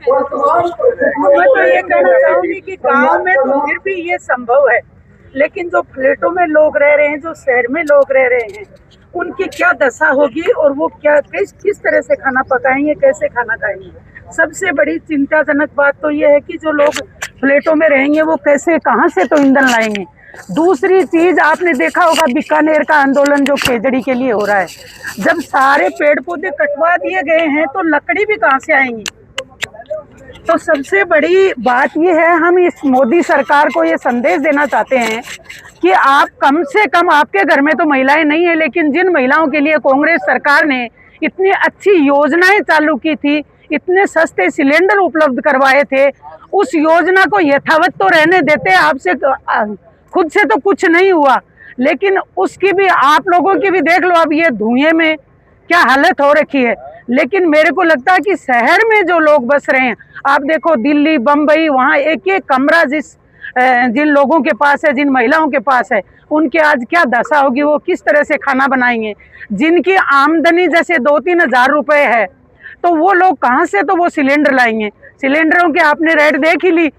मैं तो ये कहना चाहूंगी कि गांव में तो फिर भी ये संभव है, लेकिन जो फ्लैटों में लोग रह रहे हैं, जो शहर में लोग रह रहे हैं, उनकी क्या दशा होगी और वो क्या किस तरह से खाना पकाएंगे, कैसे खाना खाएंगे। सबसे बड़ी चिंताजनक बात तो ये है कि जो लोग फ्लैटों में रहेंगे वो कैसे, कहाँ से तो ईंधन लाएंगे। दूसरी चीज, आपने देखा होगा बीकानेर का आंदोलन जो खेजड़ी के लिए हो रहा है, जब सारे पेड़ पौधे कटवा दिए गए हैं तो लकड़ी भी कहाँ से आएंगी। तो सबसे बड़ी बात ये है, हम इस मोदी सरकार को ये संदेश देना चाहते हैं कि आप कम से कम, आपके घर में तो महिलाएं नहीं है, लेकिन जिन महिलाओं के लिए कांग्रेस सरकार ने इतनी अच्छी योजनाएं चालू की थी, इतने सस्ते सिलेंडर उपलब्ध करवाए थे, उस योजना को यथावत तो रहने देते। आपसे खुद से तो कुछ नहीं हुआ, लेकिन उसकी भी आप लोगों की भी देख लो, अब ये धुएं में क्या हालत हो रखी है। लेकिन मेरे को लगता है कि शहर में जो लोग बस रहे हैं, आप देखो दिल्ली, बम्बई, वहाँ एक एक कमरा जिन लोगों के पास है, जिन महिलाओं के पास है, उनके आज क्या दशा होगी, वो किस तरह से खाना बनाएंगे। जिनकी आमदनी जैसे 2-3 हजार रुपए है, तो वो लोग कहाँ से तो वो सिलेंडर लाएंगे। सिलेंडरों के आपने रेट देख ही ली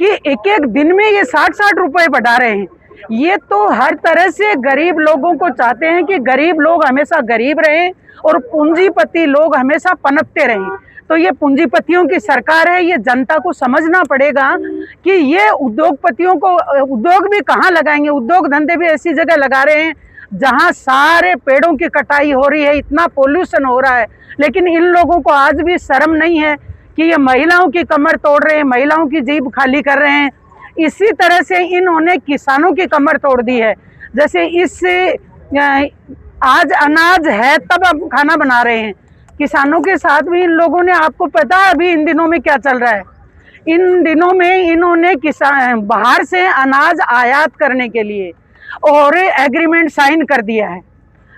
कि एक एक दिन में ये 60-60 रुपए बढ़ा रहे हैं। ये तो हर तरह से गरीब लोगों को चाहते हैं कि गरीब लोग हमेशा गरीब रहें और पूंजीपति लोग हमेशा पनपते रहें। तो ये पूंजीपतियों की सरकार है, ये जनता को समझना पड़ेगा कि ये उद्योगपतियों को, उद्योग भी कहाँ लगाएंगे। उद्योग धंधे भी ऐसी जगह लगा रहे हैं जहाँ सारे पेड़ों की कटाई हो रही है, इतना पोल्यूशन हो रहा है, लेकिन इन लोगों को आज भी शर्म नहीं है कि ये महिलाओं की कमर तोड़ रहे हैं, महिलाओं की जेब खाली कर रहे हैं। इसी तरह से इन्होंने किसानों की कमर तोड़ दी है। जैसे आज अनाज है तब अब खाना बना रहे हैं, किसानों के साथ भी इन लोगों ने, आपको पता है अभी इन दिनों में क्या चल रहा है। इन दिनों में इन्होंने किसान बाहर से अनाज आयात करने के लिए और एग्रीमेंट साइन कर दिया है,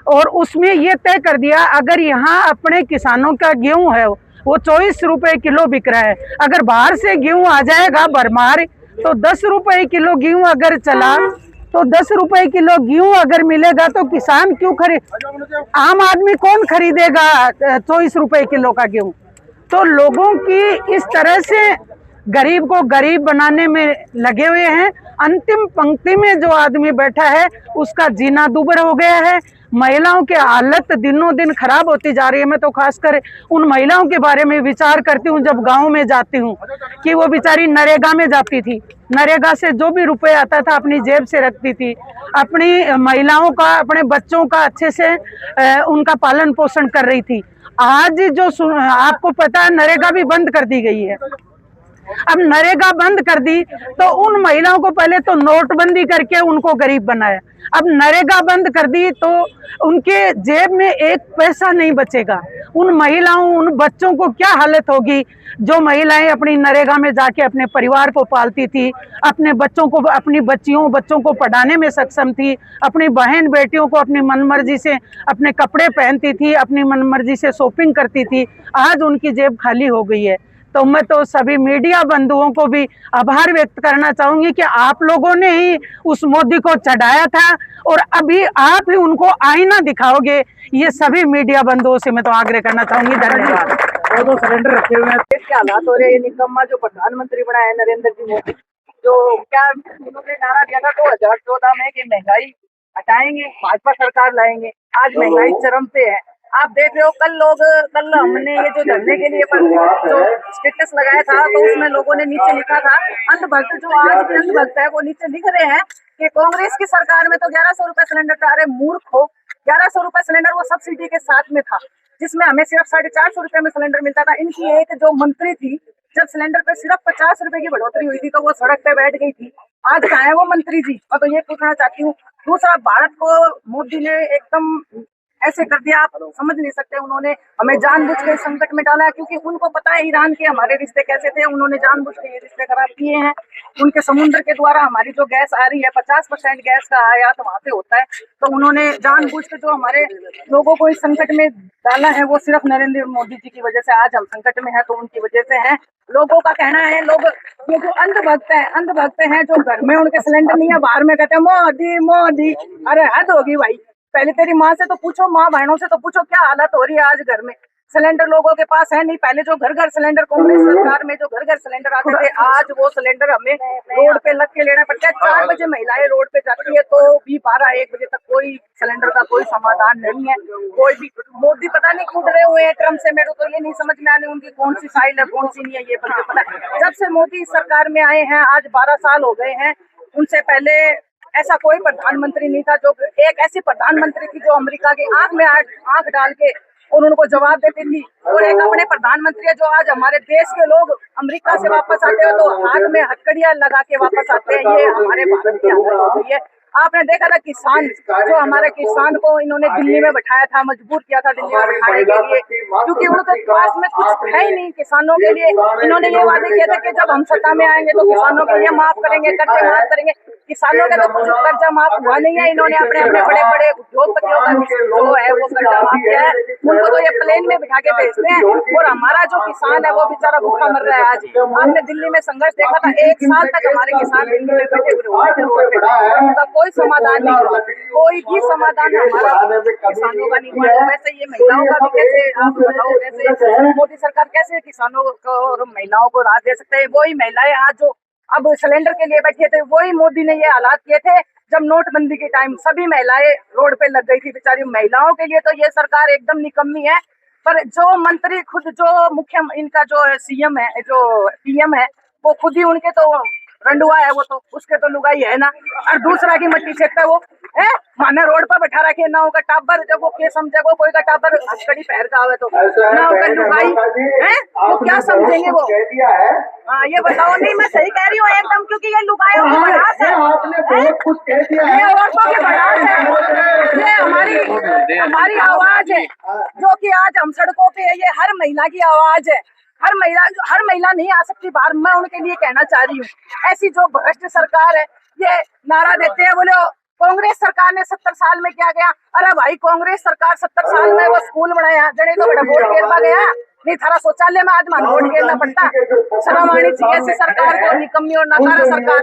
और उसमें ये तय कर दिया अगर यहाँ अपने किसानों का गेहूं है वो 24 रुपए किलो बिक रहा है, अगर बाहर से गेहूं आ जाएगा भरमार तो 10 रुपए किलो गेहूं अगर चला तो 10 रुपए किलो गेहूं अगर मिलेगा तो किसान क्यों आम आदमी कौन खरीदेगा 24 रुपए किलो का गेहूं। तो लोगों की इस तरह से गरीब को गरीब बनाने में लगे हुए हैं। अंतिम पंक्ति में जो आदमी बैठा है उसका जीना दूभर हो गया है। महिलाओं की हालत दिनों दिन खराब होती जा रही है। मैं तो खासकर उन महिलाओं के बारे में विचार करती हूँ जब गांव में जाती हूँ कि वो बेचारी नरेगा में जाती थी, नरेगा से जो भी रुपए आता था अपनी जेब से रखती थी, अपनी महिलाओं का, अपने बच्चों का अच्छे से उनका पालन पोषण कर रही थी। आज जो आपको पता है नरेगा भी बंद कर दी गई है। अब नरेगा बंद कर दी तो उन महिलाओं को पहले तो नोटबंदी करके उनको गरीब बनाया, अब नरेगा बंद कर दी तो उनके जेब में एक पैसा नहीं बचेगा। उन महिलाओं, उन बच्चों को क्या हालत होगी जो महिलाएं अपनी नरेगा में जाके अपने परिवार को पालती थी, अपने बच्चों को, अपनी बच्चों को पढ़ाने में सक्षम थी, अपनी बहन बेटियों को अपनी मनमर्जी से अपने कपड़े पहनती थी, अपनी मनमर्जी से शॉपिंग करती थी। आज उनकी जेब खाली हो गई है। तो मैं तो सभी मीडिया बंधुओं को भी आभार व्यक्त करना चाहूंगी कि आप लोगों ने ही उस मोदी को चढ़ाया था और अभी आप ही उनको आईना दिखाओगे। ये सभी मीडिया बंधुओं से मैं तो आग्रह करना चाहूंगी। धन्यवाद। दो सिलेंडर रखे हुए हैं, क्या हालात हो रहे हैं। ये निकम्मा जो प्रधानमंत्री बना है नरेंद्र जी मोदी, जो क्या उन्होंने नारा दिया था 2014 में कि महंगाई हटाएंगे, भाजपा सरकार लाएंगे, आज महंगाई चरम पे है। आप देख रहे हो, कल हमने ये जो धरने के लिए जो स्टेटस लगाया था तो उसमें लोगों ने नीचे लिखा था, अंधभक्त जो आज भी अंधभक्त है वो नीचे लिख रहे हैं कि कांग्रेस की सरकार में तो 1100 रुपए सिलेंडर था। अरे मूर्ख हो, 1100 रुपए सिलेंडर वो सब्सिडी के साथ में था, जिसमें हमें सिर्फ 450 रुपए में सिलेंडर मिलता था। इनकी एक जो मंत्री थी, जब सिलेंडर पे सिर्फ 50 रुपए की बढ़ोतरी हुई थी तो वो सड़क पे बैठ गई थी। आज कहाँ है वो मंत्री जी। और तो ये पूछना चाहती हूँ। दूसरा, भारत को मोदी ने एकदम ऐसे कर दिया, आप समझ नहीं सकते। उन्होंने हमें जानबूझ के संकट में डाला है, क्योंकि उनको पता है ईरान के हमारे रिश्ते कैसे थे। उन्होंने जानबूझ के ये रिश्ते खराब किए हैं। उनके समुद्र के द्वारा हमारी जो गैस आ रही है, 50% गैस का आयात वहां से होता है। तो उन्होंने जानबूझ के जो हमारे लोगों को इस संकट में डाला है, वो सिर्फ नरेंद्र मोदी जी की वजह से आज हम संकट में है, तो उनकी वजह से है। लोगों का कहना है, लोग ये जो अंधभक्त हैं जो घर में उनके सिलेंडर नहीं है, बाहर में कहते हैं मोदी मोदी। अरे हद होगी भाई। पहले तेरी माँ से तो पूछो, माँ बहनों से तो पूछो क्या हालत हो रही है आज घर में। सिलेंडर लोगों के पास है नहीं। पहले जो घर घर सिलेंडर, कांग्रेस सरकार में जो घर घर सिलेंडर आते थे, आज वो सिलेंडर हमें रोड पे लग के लेना पड़ता है। 4 बजे महिलाएं रोड पे जाती है तो भी 12-1 बजे तक कोई सिलेंडर का कोई समाधान नहीं है। कोई भी मोदी पता नहीं कूद रहे हुए हैं ट्रम्प से, मेरे को तो ये नहीं समझ में आने उनकी कौन सी साइड है कौन सी नहीं है, ये पता है। जब से मोदी सरकार में आए हैं, आज 12 साल हो गए हैं, उनसे पहले ऐसा कोई प्रधानमंत्री नहीं था। जो एक ऐसी प्रधानमंत्री थी जो अमेरिका की आंख में आंख डाल के और उनको जवाब देती थी, और एक अपने प्रधानमंत्री है जो आज हमारे देश के लोग अमेरिका से वापस आते हो तो हाथ में हथकड़ियां लगा के वापस आते हैं। ये हमारे भारत की हालत होती है। आपने देखा था किसान, जो हमारे किसान को इन्होंने दिल्ली में बैठाया था, मजबूर किया था दिल्ली में बैठाने के लिए, क्योंकि उनके पास में कुछ है ही नहीं किसानों के लिए। इन्होंने ये वादे किए थे कि जब हम सत्ता में आएंगे तो किसानों के लिए माफ करेंगे, कर्जे माफ करेंगे। किसानों का तो कुछ कर्जा माफ हुआ नहीं है। इन्होंने अपने अपने बड़े बड़े उद्योगपतियों का जो है वो कर्जा माफ किया है, उनको तो ये प्लेन में बिठा के भेजते हैं, और हमारा जो किसान है वो बेचारा भूखा मर रहा है। आज हमने दिल्ली में संघर्ष देखा था, 1 साल तक हमारे किसान दिल्ली में बैठे हुए, उनका कोई समाधान नहीं हुआ, कोई भी समाधान हमारा किसानों का नहीं हुआ। वैसे ये महिलाओं का भी कैसे, आप बताओ कैसे मोदी सरकार कैसे किसानों को और महिलाओं को राहत दे सकते हैं। वही महिलाएं आज जो अब सिलेंडर के लिए बैठे थे, वही मोदी ने ये हालात किए थे जब नोटबंदी के टाइम सभी महिलाएं रोड पे लग गई थी बेचारी। महिलाओं के लिए तो ये सरकार एकदम निकम्मी है। पर जो मंत्री खुद, जो मुख्य इनका जो सीएम है, जो पीएम है, वो खुद ही उनके तो रंडुआ है, वो तो उसके तो लुगाई है ना, और दूसरा की मट्टी सेकता वो है। माने रोड पर बैठा रखे ना होगा टाबर, जब वो के समझे वो कोई का टाबर हथकड़ी पहन का आवे तो ना होगा लुगाई है, वो क्या समझेंगे वो। हाँ ये बताओ। नहीं मैं सही कह रही हूँ एकदम, क्योंकि ये लुगाइयों की भड़ास है, ये औरतों की भड़ास है, ये हमारी आवाज है जो कि आज हम सड़कों पे है। ये हर महिला की आवाज है। हर महिला नहीं आ सकती बाहर। मैं उनके लिए कहना चाह रही हूँ, ऐसी जो भ्रष्ट सरकार है, ये नारा देते हैं बोले कांग्रेस सरकार ने 70 साल में क्या गया। अरे भाई कांग्रेस सरकार 70 साल में वो स्कूल बनाया, जड़े तो बड़ा वोट खेलवा गया नहीं, थारा शौचालय में आज मान वोट खेलना पड़ता। शर्म आनी चाहिए ऐसी सरकार को, निकम्मी और नकारा सरकार।